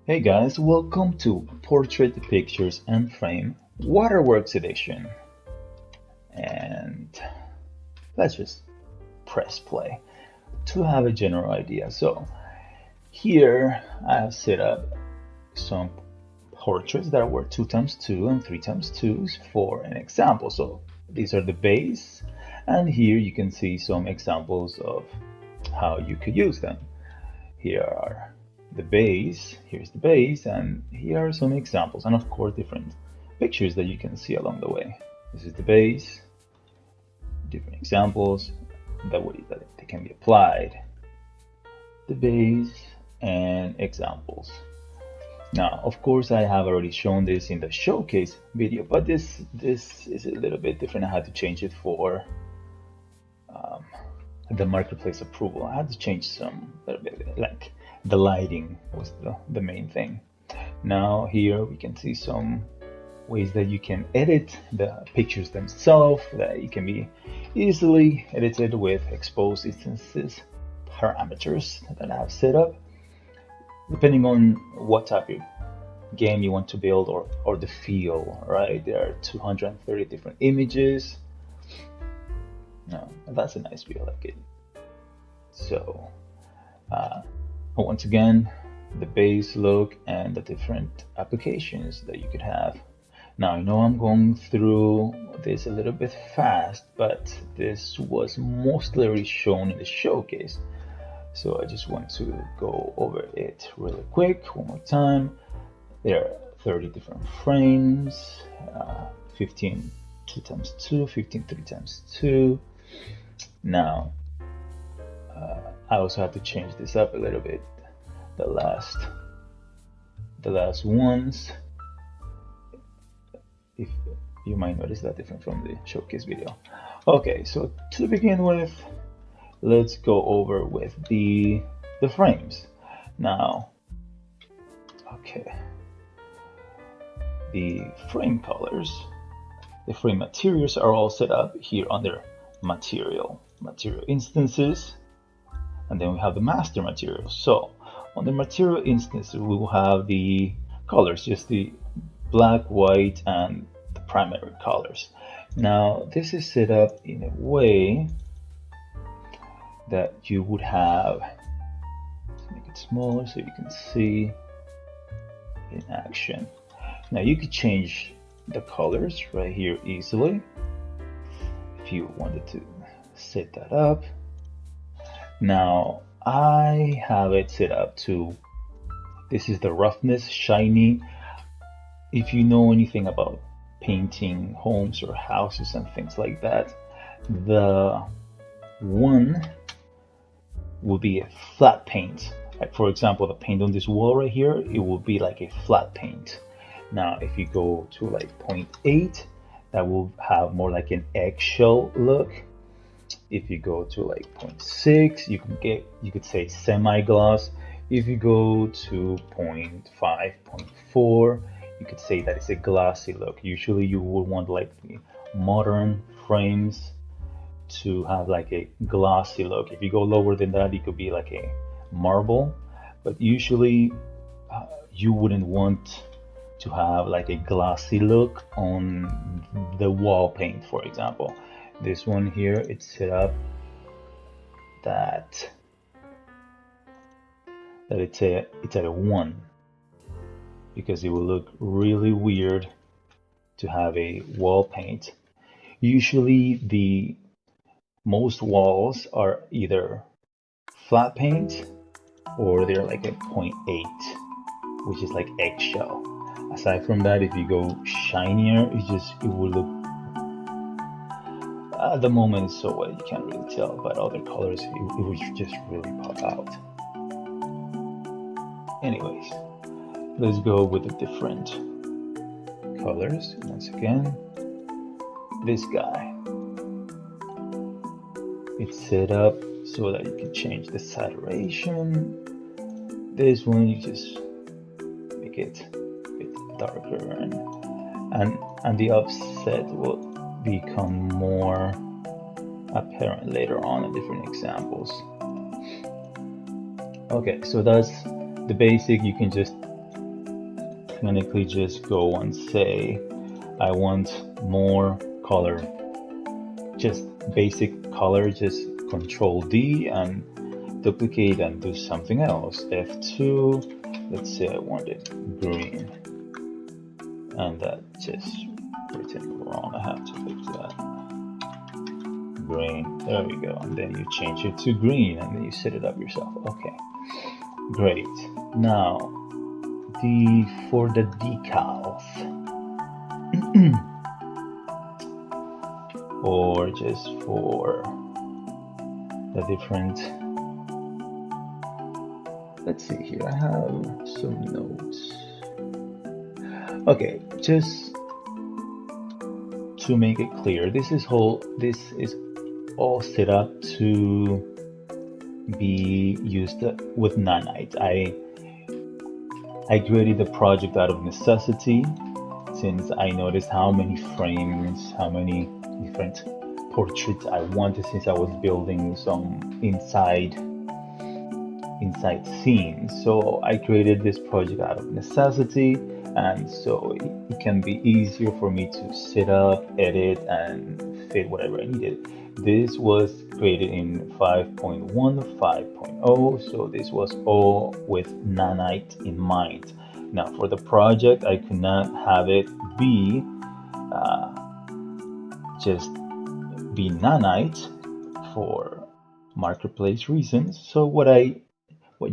Hey guys, welcome to Portrait Pictures and Frame Waterworks edition. And let's just press play to have a general idea. So here I have set up some portraits that were 2x2 and 3x2s for an example. So these are the base, and here you can see some examples of how you could use them. Here are the base, here's the base, and here are some examples, and of course different pictures that you can see along the way. This is the base, different examples, the way that they can be applied, the base, and examples. Now, of course, I have already shown this in the showcase video, but this is a little bit different. I had to change it for the marketplace approval. I had to change some little bit, like the lighting was the main thing. Now here we can see some ways that you can edit the pictures themselves, that it can be easily edited with exposed instances parameters that I have set up, depending on what type of game you want to build or the feel, right? There are 230 different images. No, that's a nice view, I like it. So once again, the base look and the different applications that you could have. Now I know I'm going through this a little bit fast, but this was mostly already shown in the showcase, so I just want to go over it really quick one more time. There are 30 different frames, 15 2x2, 15 3x2. Now I also have to change this up a little bit. The last ones, if you might notice that different from the showcase video. Okay, so to begin with, let's go over with the frames. Now, okay, the frame colors, the frame materials are all set up here under material instances, and then we have the master materials. So on the material instance, we will have the colors, just the black, white, and the primary colors. Now this is set up in a way that you would have, let's make it smaller so you can see in action. Now you could change the colors right here easily if you wanted to set that up. Now I have it set up to, this is the roughness, shiny. If you know anything about painting homes or houses and things like that, the one will be a flat paint. Like for example, the paint on this wall right here, it will be like a flat paint. Now if you go to like 0.8, that will have more like an eggshell look. If you go to like 0.6, you could say semi-gloss. If you go to 0.5, 0.4, you could say that it's a glossy look. Usually you would want like the modern frames to have like a glossy look. If you go lower than that, it could be like a marble, but usually you wouldn't want to have like a glossy look on the wall paint, for example. This one here, it's set up that it's at a 1, because it will look really weird to have a wall paint. Usually the most walls are either flat paint or they're like a 0.8, which is like eggshell. Aside from that, if you go shinier, it will look, at the moment it's so wet you can't really tell, but other colors it would just really pop out. Anyways, let's go with the different colors. Once again, this guy, it's set up so that you can change the saturation. This one, you just make it a bit darker, and the offset will become more apparent later on in different examples. Okay, so that's the basic. You can just technically just go and say I want more color, just basic color, just Control D and duplicate and do something else. F2, let's say I wanted green, and that just written wrong. I have to fix that. Green, there we go. And then you change it to green and then you set it up yourself. Okay, great. Now for the decals or just for the different, let's see here, I have some notes. Okay, just to make it clear, this is all set up to be used with nanite. I created the project out of necessity, since I noticed how many frames, how many different portraits I wanted, since I was building some inside scenes. So I created this project out of necessity, and so it can be easier for me to set up, edit, and fit whatever I needed. This was created in 5.1, 5.0, so this was all with nanite in mind. Now for the project, I could not have it be just be nanite for marketplace reasons. So what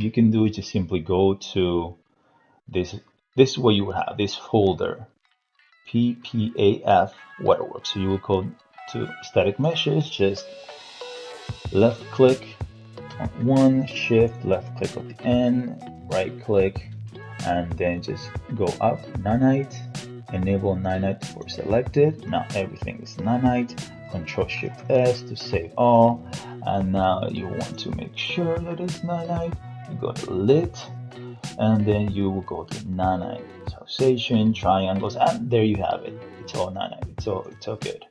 you can do is just simply go to this is what you will have, this folder, PPAF Waterworks. So you will go to static meshes, just left click on one, shift left click at the end, right click, and then just go up, nanite, enable nanite for selected. Now everything is nanite. Control Shift S to save all, and now you want to make sure that it's nanite. You go to lit, and then you will go to nanite, pulsation, triangles, and there you have it. It's all nanite. It's all good.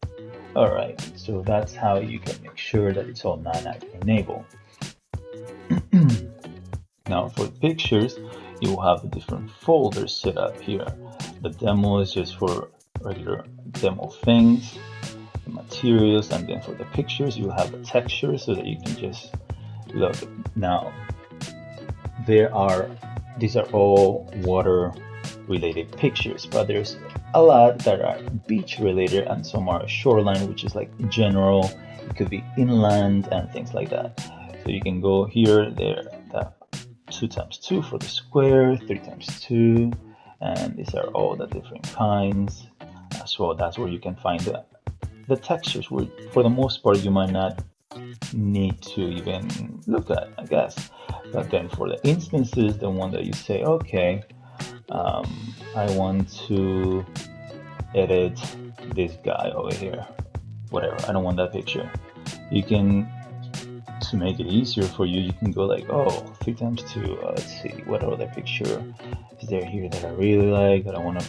All right, so that's how you can make sure that it's all nanite enabled. Now for pictures, you will have the different folders set up here. The demo is just for regular demo things, the materials, and then for the pictures, you have the texture so that you can just look. Now these are all water related pictures, but there's a lot that are beach related, and some are shoreline, which is like general. It could be inland and things like that. So you can go here, there, that 2x2 for the square, 3x2, and these are all the different kinds as well. That's where you can find the textures, where for the most part you might not need to even look at, I guess. But then for the instances, the one that you say, okay, I want to edit this guy over here, whatever, I don't want that picture. You can, to make it easier for you, you can go like, oh, 3x2, let's see, what other picture is there here that I really like, that I want to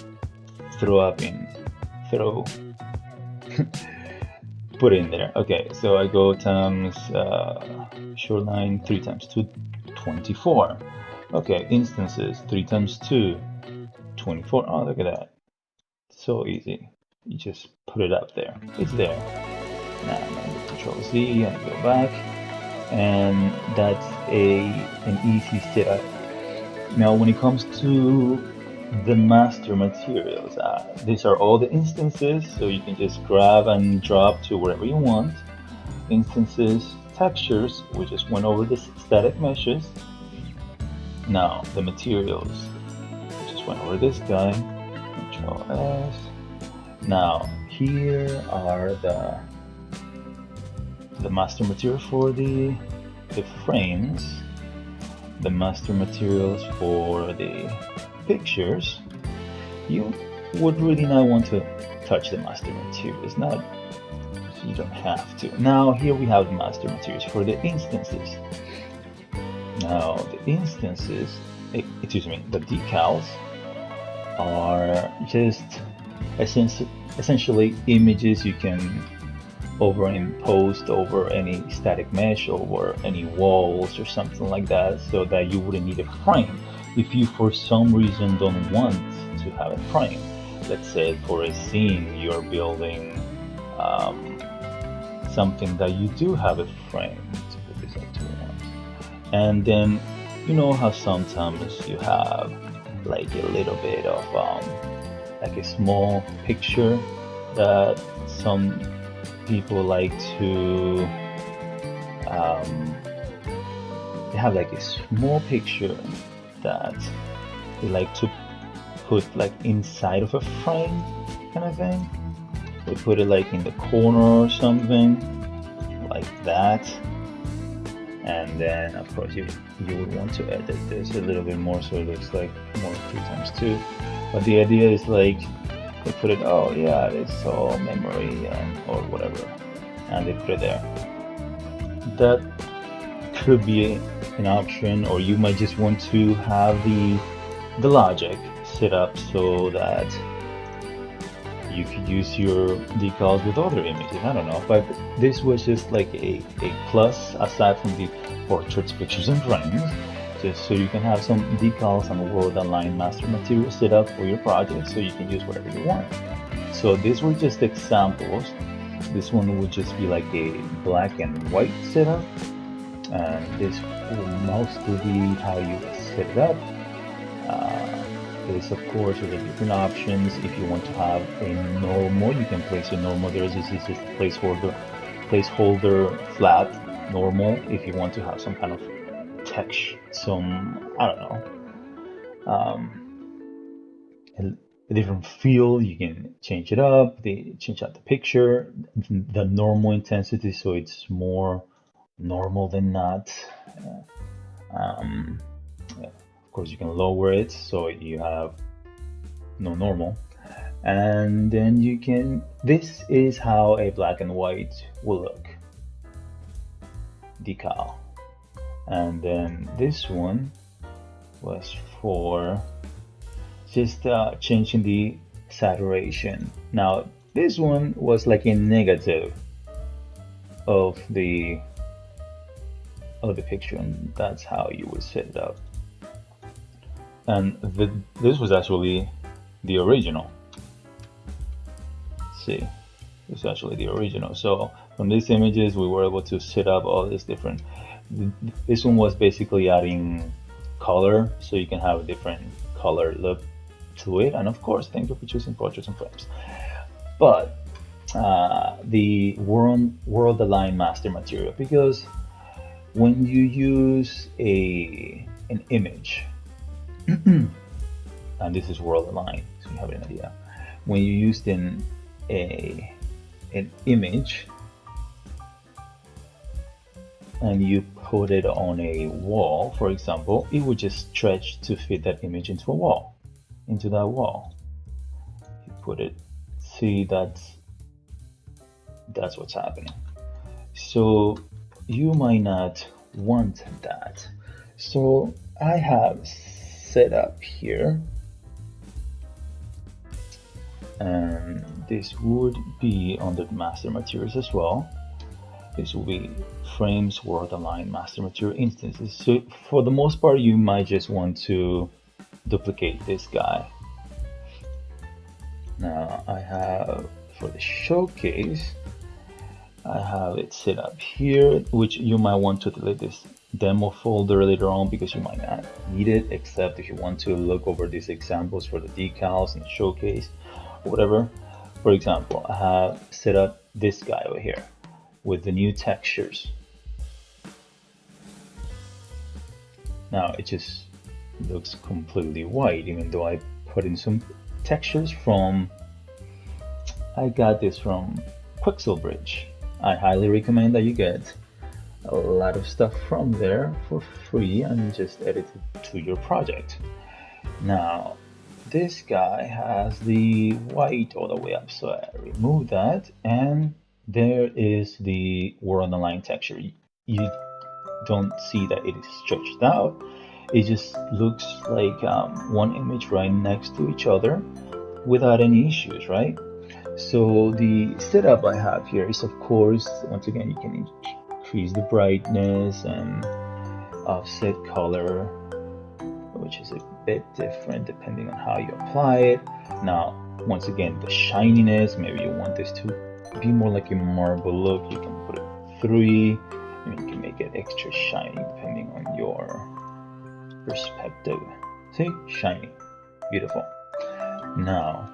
put in there. Okay, so I go times shoreline, 3x2, 24. Okay, instances, 3x2, 24. Oh, look at that. So easy. You just put it up there. It's there. Now I'm going to Control Z and go back. And that's an easy setup. Now when it comes to the master materials, these are all the instances, so you can just grab and drop to wherever you want. Instances, textures, we just went over this static meshes. Now the materials, we just went over this guy. Control S. Now here are the master material for the frames, the master materials for the pictures. You would really not want to touch the master materials, not, you don't have to. Now here we have the master materials for the instances. Now the instances, the decals are just essentially images you can overimpose over any static mesh, over any walls or something like that, so that you wouldn't need a frame. if you for some reason don't want to have a frame, let's say for a scene you're building something that you do have a frame, to put this up to one, and then you know how sometimes you have like a little bit of like a small picture that some people like to they have like a small picture that they like to put like inside of a frame kind of thing. They put it like in the corner or something like that, and then of course you would want to edit this a little bit more so it looks like more 3x2, but the idea is like they put it, oh yeah, it's all memory or whatever, and they put it there. That could be an option, or you might just want to have the logic set up so that you could use your decals with other images. I don't know, but this was just like a plus aside from the portraits, pictures, and frames, just so you can have some decals and world aligned master material set up for your project so you can use whatever you want. So these were just examples. This one would just be like a black and white setup, and this will mostly be how you set it up. There's of course the different options. If you want to have a normal, you can place a normal. This is just a placeholder flat normal. If you want to have some kind of text, some, I don't know, a different feel, you can change it up. Change out the picture, the normal intensity, so it's more normal than not. Yeah. Of course, you can lower it so you have no normal, and then you can. This is how a black and white will look, decal, and then this one was for just changing the saturation. Now this one was like a negative of the picture, and that's how you would set it up. And this was actually the original. See, this is actually the original. So from these images we were able to set up all this different. This one was basically adding color, so you can have a different color look to it. And of course, thank you for choosing portraits and frames. But the world aligned master material, because when you use an image, and this is world aligned, so you have an idea. When you use an image and you put it on a wall, for example, it would just stretch to fit that image into that wall. You put it, see, that's what's happening. So you might not want that. So I have set up here, and this would be under the master materials as well. This will be frames, world aligned master material instances. So for the most part, you might just want to duplicate this guy. Now I have, for the showcase, I have it set up here, which you might want to delete this demo folder later on because you might not need it, except if you want to look over these examples for the decals and showcase or whatever. For example, I have set up this guy over here with the new textures. Now it just looks completely white, even though I put in some textures from, I got this from Quixelbridge. I highly recommend that you get a lot of stuff from there for free and just edit it to your project. Now this guy has the white all the way up, so I remove that, and there is the world aligned texture. You don't see that it is stretched out. It just looks like one image right next to each other without any issues, right? So the setup I have here is, of course, once again, you can increase the brightness and offset color which is a bit different depending on how you apply it. Now, once again, the shininess, maybe you want this to be more like a marble look, you can put it 3, and you can make it extra shiny depending on your perspective. See, shiny, beautiful. Now,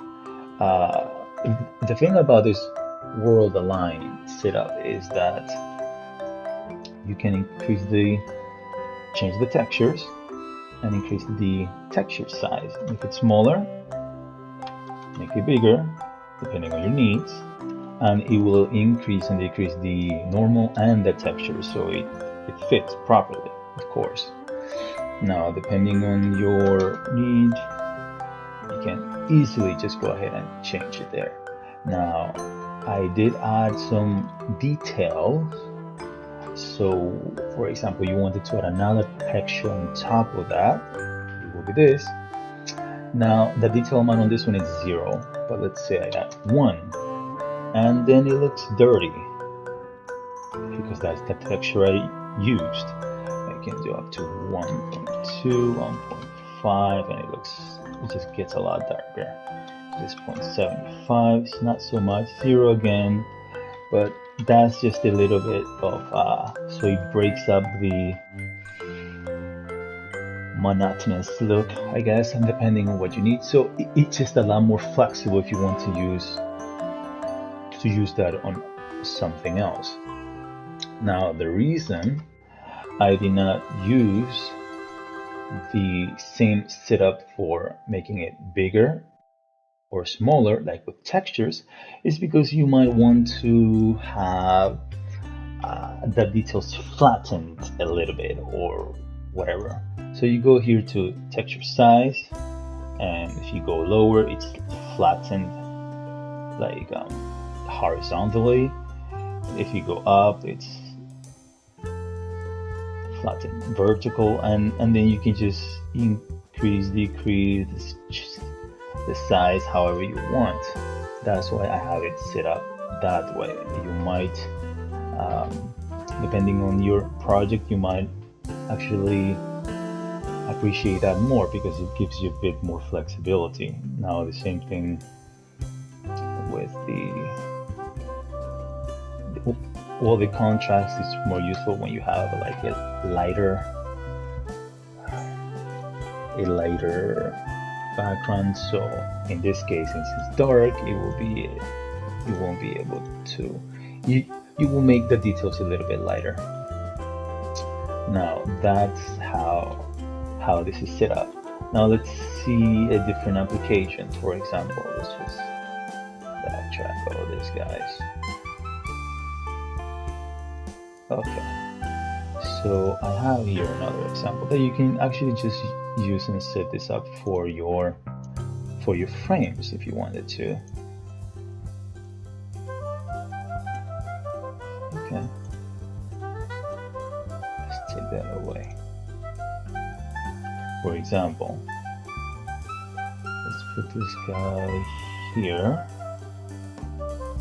the thing about this world align setup is that you can change the textures and increase the texture size. Make it smaller, make it bigger, depending on your needs, and it will increase and decrease the normal and the texture so it fits properly, of course. Now, depending on your need, you can easily just go ahead and change it there. Now, I did add some details. So, for example, you wanted to add another texture on top of that, it will be this. Now, the detail amount on this one is 0, but let's say I add 1, and then it looks dirty because that's the texture I used. I can do up to 1.2, 1.5, and it just gets a lot darker. This 0.75 is not so much, 0 again, but that's just a little bit of so it breaks up the monotonous look, I guess, and depending on what you need. So it's just a lot more flexible if you want to use that on something else. Now, the reason I did not use the same setup for making it bigger or smaller, like with textures, is because you might want to have the details flattened a little bit or whatever. So you go here to texture size, and if you go lower, it's flattened like horizontally. If you go up, it's flattened vertical, and then you can just increase, decrease the size however you want. That's why I have it set up that way. You might, depending on your project, you might actually appreciate that more because it gives you a bit more flexibility. Now, the same thing with the contrast is more useful when you have like a lighter background. So in this case, since it's dark, you won't be able to, you will make the details a little bit lighter. Now, that's how this is set up. Now let's see a different application. For example, let's just backtrack all this, guys. Okay, so I have here another example that you can actually just use and set this up for your frames if you wanted to. Okay, let's take that away. For example, let's put this guy here.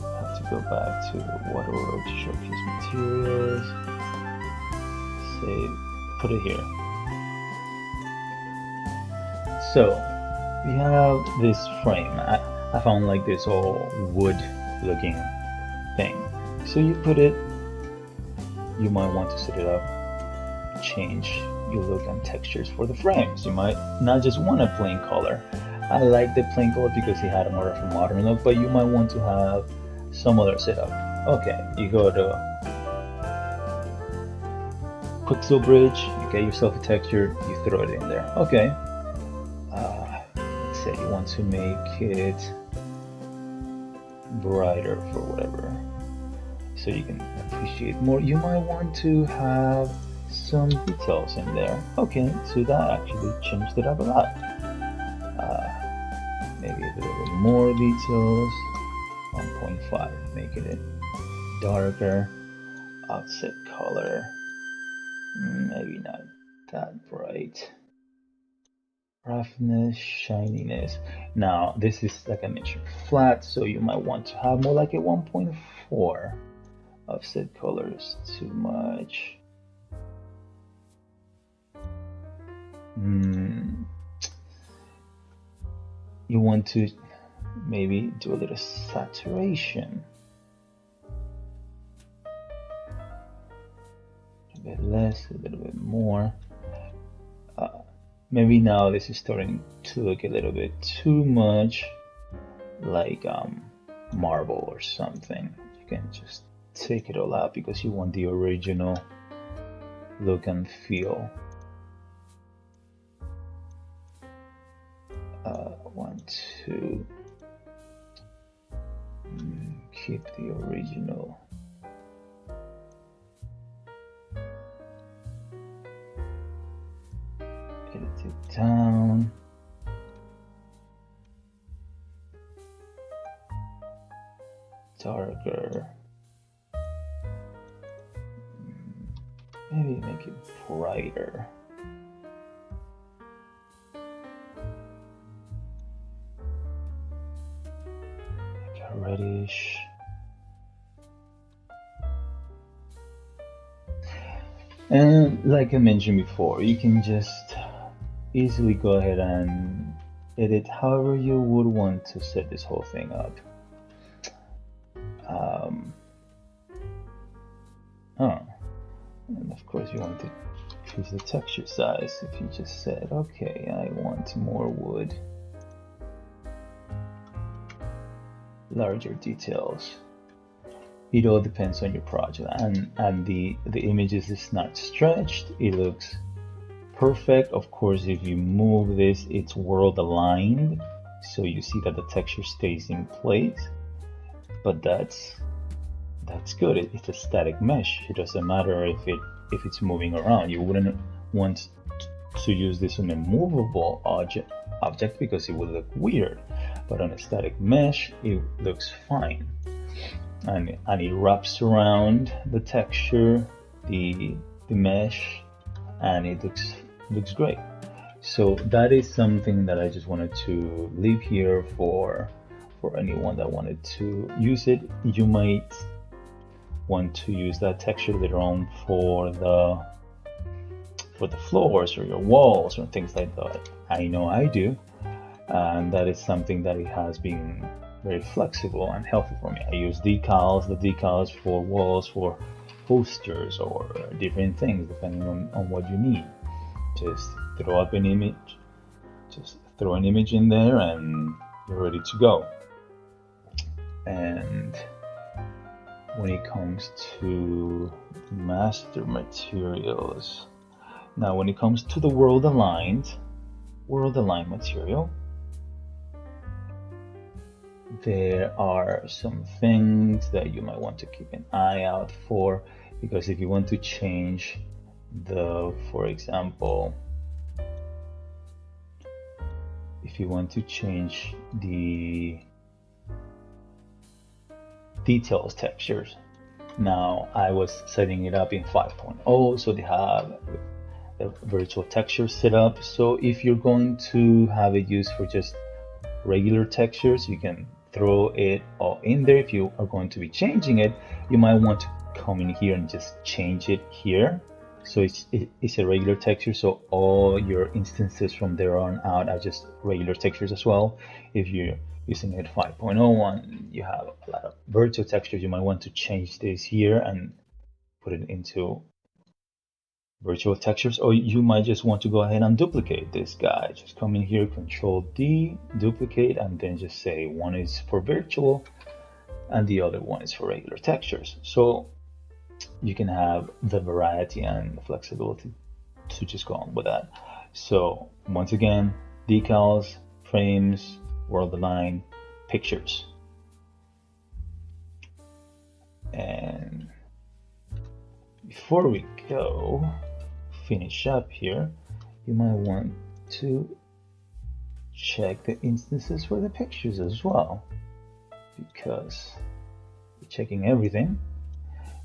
I have to go back to the Waterworks to showcase materials. Say, put it here. So we have this frame. I found like this all wood looking thing. So you put it, you might want to set it up, change your look and textures for the frames. You might not just want a plain color. I like the plain color because it had a more of a modern look, but you might want to have some other setup. Okay, you go to Pixel Bridge, you get yourself a texture, you throw it in there. Okay, let's say you want to make it brighter for whatever, so you can appreciate more. You might want to have some details in there. Okay, so that actually changed it up a lot. Maybe a little bit more details. 1.5, making it darker. Offset color, maybe not that bright. Roughness, shininess. Now this is, like I mentioned, flat, so you might want to have more like a 1.4. Offset colors too much. You want to maybe do a little saturation, a bit less, a little bit more. Maybe now this is starting to look a little bit too much like marble or something. You can just take it all out because you want the original look and feel. Want to keep the original. Edit it down. Darker. Maybe make it brighter. Like a reddish. And like I mentioned before, you can just easily go ahead and edit however you would want to set this whole thing up. And of course you want to choose the texture size. If you just said, okay, I want more wood, larger details. It all depends on your project, and the images is not stretched. It looks perfect. Of course, if you move this, it's world aligned, so you see that the texture stays in place. But that's good. It's a static mesh. It doesn't matter if it's moving around. You wouldn't want to use this on a movable object because it would look weird. But on a static mesh, it looks fine. And it wraps around the texture, the mesh, and it looks great. So that is something that I just wanted to leave here for anyone that wanted to use it. You might want to use that texture later on for the floors or your walls or things like that. I know I do, and that is something that it has been very flexible and helpful for me. I use the decals for walls, for posters or different things depending on what you need. Just throw up an image, just throw an image in there and you're ready to go. And when it comes to master materials, now when it comes to the world aligned material, there are some things that you might want to keep an eye out for, because if you want to change for example, if you want to change the details textures, now I was setting it up in 5.0, so they have a virtual texture set up. So if you're going to have it used for just regular textures, you can throw it all in there. If you are going to be changing it, you might want to come in here and just change it here, so it's a regular texture, so all your instances from there on out are just regular textures as well. If you're using it 5.01, you have a lot of virtual textures, you might want to change this here and put it into virtual textures, or you might just want to go ahead and duplicate this guy. Just come in here, Control D, duplicate, and then just say one is for virtual and the other one is for regular textures. So you can have the variety and the flexibility to just go on with that. So once again, decals, frames, world align, pictures. And before we go finish up here, you might want to check the instances for the pictures as well, because we're checking everything.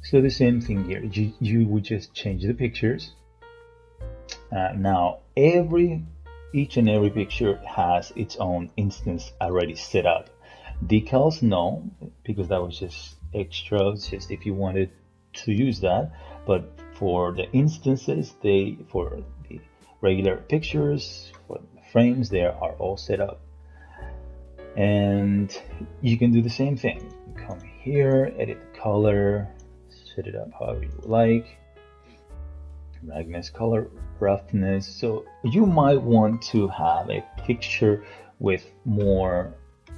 So the same thing here, you would just change the pictures. Now each and every picture has its own instance already set up. Decals, no, because that was just extra, just if you wanted to use that. But for the instances, for the regular pictures for the frames, they are all set up. And you can do the same thing. Come here, edit the color, set it up however you like. Brightness, color, roughness. So you might want to have a picture with more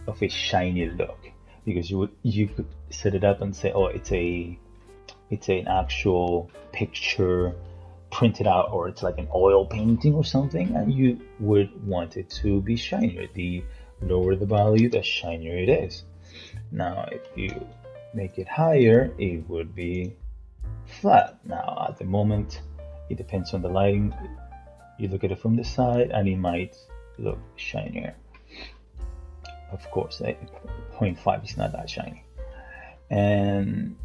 of a shiny look, because you could set it up and say, oh, it's an actual picture printed out, or it's like an oil painting or something, and you would want it to be shinier. The lower the value, the shinier it is. Now if you make it higher, it would be flat. Now at the moment, it depends on the lighting. You look at it from the side and it might look shinier. Of course, 0.5 is not that shiny. And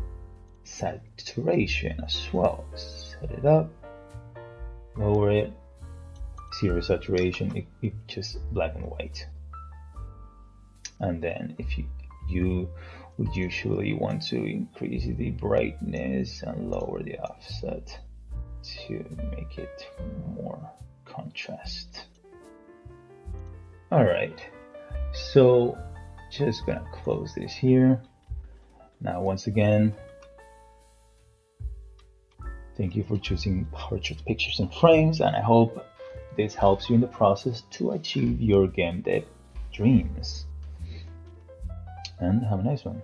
saturation as well. Set it up, lower it, zero saturation, it's just black and white. And then if you would usually want to increase the brightness and lower the offset to make it more contrast. All right, so just gonna close this here. Now, once again, thank you for choosing portrait pictures and frames, and I hope this helps you in the process to achieve your game dev dreams. And have a nice one.